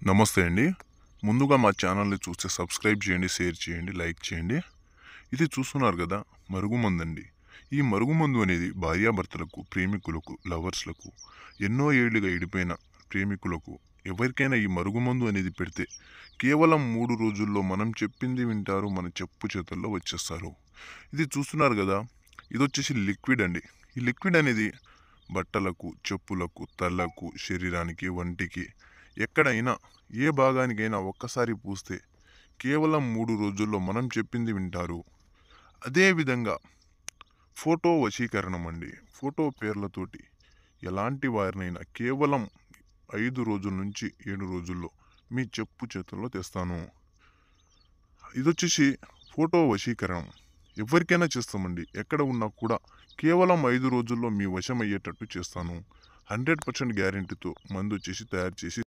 నమస్తే అండి. ముందుగా మా ఛానల్ని చూస్తే సబ్స్క్రైబ్ చేయండి, షేర్ చేయండి, లైక్ చేయండి. ఇది చూస్తున్నారు కదా, మరుగుమందండి. ఈ మరుగుమందు అనేది భార్యాభర్తలకు, ప్రేమికులకు, లవర్స్లకు, ఎన్నో ఏళ్లుగా ఇడిపోయిన ప్రేమికులకు ఎవరికైనా ఈ మరుగుమందు అనేది పెడితే కేవలం 3 రోజుల్లో మనం చెప్పింది వింటారు, మన చెప్పు చేతుల్లో వచ్చేస్తారు. ఇది చూస్తున్నారు కదా, ఇదొచ్చేసి లిక్విడ్ అండి. ఈ లిక్విడ్ అనేది బట్టలకు, చెప్పులకు, తలకు, శరీరానికి, వంటికి ఎక్కడైనా ఏ భాగానికైనా ఒక్కసారి పూస్తే కేవలం 3 రోజుల్లో మనం చెప్పింది వింటారు. అదేవిధంగా ఫోటో వశీకరణం అండి. ఫోటో పేర్లతోటి ఎలాంటి వారినైనా కేవలం 5 రోజుల నుంచి 7 రోజుల్లో మీ చెప్పు చేతుల్లో తెస్తాను. ఇదొచ్చేసి ఫోటో వశీకరణం. ఎవరికైనా చేస్తామండి. ఎక్కడ ఉన్నా కూడా కేవలం 5 రోజుల్లో మీ వశం అయ్యేటట్టు చేస్తాను. 100% గ్యారెంటీతో మందు వచ్చేసి తయారు చేసి